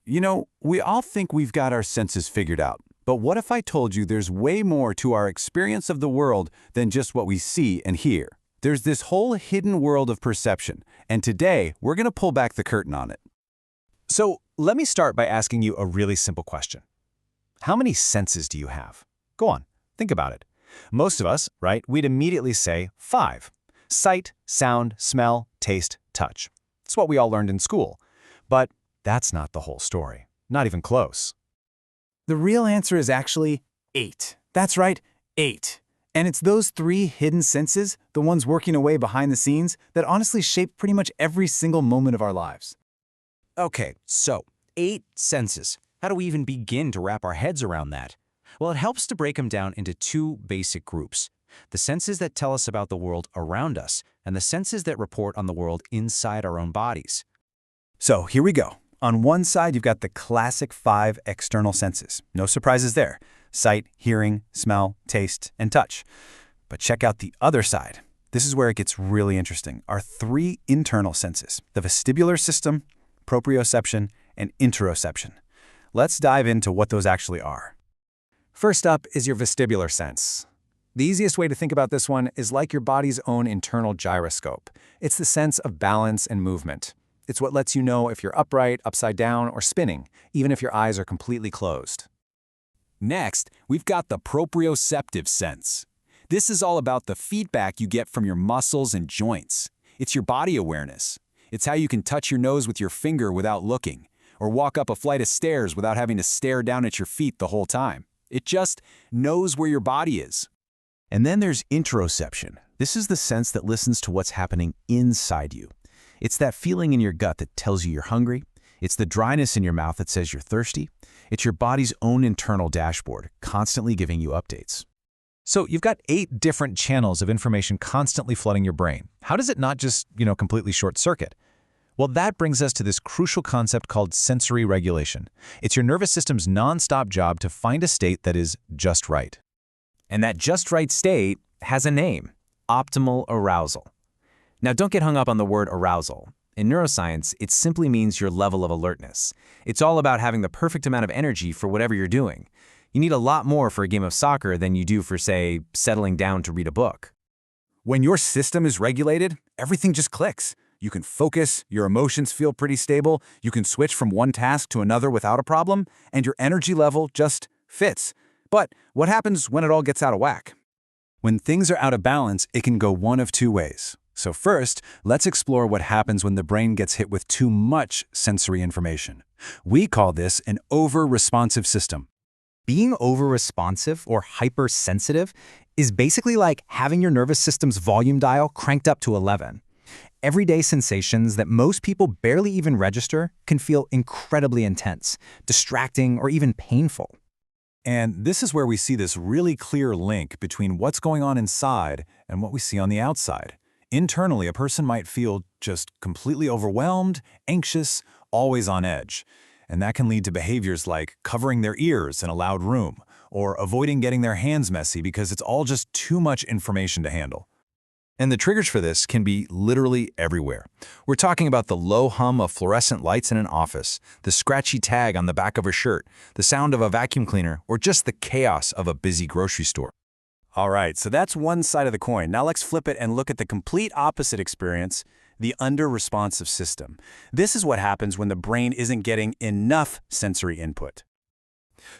We all think we've got our senses figured out. But what if I told you there's way more to our experience of the world than just what we see and hear? There's this whole hidden world of perception, and today we're going to pull back the curtain on it. So let me start by asking you a really simple question. How many senses do you have? Go on, think about it. Most of us, right, we'd immediately say 5. Sight, sound, smell, taste, touch. It's what we all learned in school. But that's not the whole story. Not even close. The real answer is actually 8. That's right, 8. And it's those 3 hidden senses, the ones working away behind the scenes, that honestly shape pretty much every single moment of our lives. Okay, so 8 senses. How do we even begin to wrap our heads around that? Well, it helps to break them down into 2 basic groups. The senses that tell us about the world around us, and the senses that report on the world inside our own bodies. So here we go. On one side, you've got the classic 5 external senses. No surprises there. Sight, hearing, smell, taste, and touch. But check out the other side. This is where it gets really interesting. Our 3 internal senses, the vestibular system, proprioception, and interoception. Let's dive into what those actually are. First up is your vestibular sense. The easiest way to think about this one is like your body's own internal gyroscope. It's the sense of balance and movement. It's what lets you know if you're upright, upside down, or spinning, even if your eyes are completely closed. Next, we've got the proprioceptive sense. This is all about the feedback you get from your muscles and joints. It's your body awareness. It's how you can touch your nose with your finger without looking, or walk up a flight of stairs without having to stare down at your feet the whole time. It just knows where your body is. And then there's interoception. This is the sense that listens to what's happening inside you. It's that feeling in your gut that tells you you're hungry. It's the dryness in your mouth that says you're thirsty. It's your body's own internal dashboard, constantly giving you updates. So you've got 8 different channels of information constantly flooding your brain. How does it not just, completely short circuit? Well, that brings us to this crucial concept called sensory regulation. It's your nervous system's nonstop job to find a state that is just right. And that just right state has a name: optimal arousal. Now, don't get hung up on the word arousal. In neuroscience, it simply means your level of alertness. It's all about having the perfect amount of energy for whatever you're doing. You need a lot more for a game of soccer than you do for, say, settling down to read a book. When your system is regulated, everything just clicks. You can focus, your emotions feel pretty stable, you can switch from one task to another without a problem, and your energy level just fits. But what happens when it all gets out of whack? When things are out of balance, it can go one of 2 ways. So first, let's explore what happens when the brain gets hit with too much sensory information. We call this an over-responsive system. Being over-responsive or hypersensitive is basically like having your nervous system's volume dial cranked up to 11. Everyday sensations that most people barely even register can feel incredibly intense, distracting, or even painful. And this is where we see this really clear link between what's going on inside and what we see on the outside. Internally, a person might feel just completely overwhelmed, anxious, always on edge. And that can lead to behaviors like covering their ears in a loud room, or avoiding getting their hands messy because it's all just too much information to handle. And the triggers for this can be literally everywhere. We're talking about the low hum of fluorescent lights in an office, the scratchy tag on the back of a shirt, the sound of a vacuum cleaner, or just the chaos of a busy grocery store. All right, so that's one side of the coin. Now let's flip it and look at the complete opposite experience, the under-responsive system. This is what happens when the brain isn't getting enough sensory input.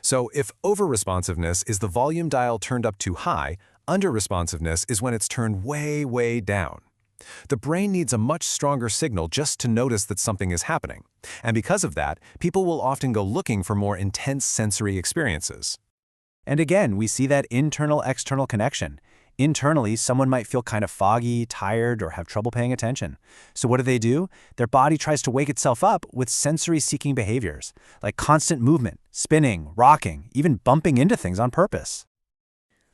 So if over-responsiveness is the volume dial turned up too high, under-responsiveness is when it's turned way, way down. The brain needs a much stronger signal just to notice that something is happening. And because of that, people will often go looking for more intense sensory experiences. And again, we see that internal-external connection. Internally, someone might feel kind of foggy, tired, or have trouble paying attention. So what do? Their body tries to wake itself up with sensory-seeking behaviors, like constant movement, spinning, rocking, even bumping into things on purpose.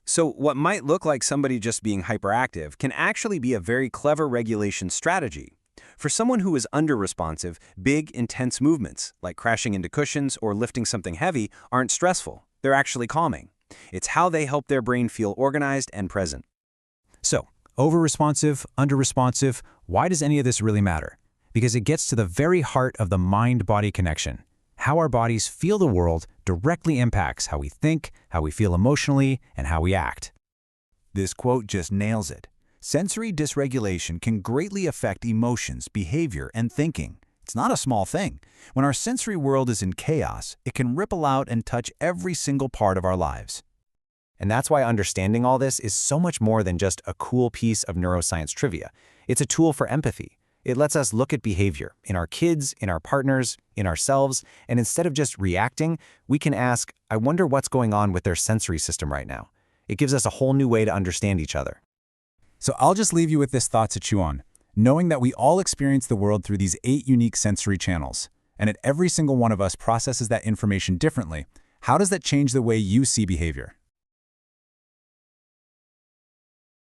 So what might look like somebody just being hyperactive can actually be a very clever regulation strategy. For someone who is under-responsive, big, intense movements, like crashing into cushions or lifting something heavy, aren't stressful. They're actually calming. It's how they help their brain feel organized and present. So, over-responsive, under-responsive, why does any of this really matter? Because it gets to the very heart of the mind-body connection. how our bodies feel the world directly impacts how we think, how we feel emotionally, and how we act. This quote just nails it. Sensory dysregulation can greatly affect emotions, behavior, and thinking. It's not a small thing. When our sensory world is in chaos, it can ripple out and touch every single part of our lives. And that's why understanding all this is so much more than just a cool piece of neuroscience trivia. It's a tool for empathy. It lets us look at behavior in our kids, in our partners, in ourselves, and instead of just reacting, we can ask, I wonder what's going on with their sensory system right now. It gives us a whole new way to understand each other. So I'll just leave you with this thought to chew on, knowing that we all experience the world through these 8 unique sensory channels, and that every single one of us processes that information differently. How does that change the way you see behavior?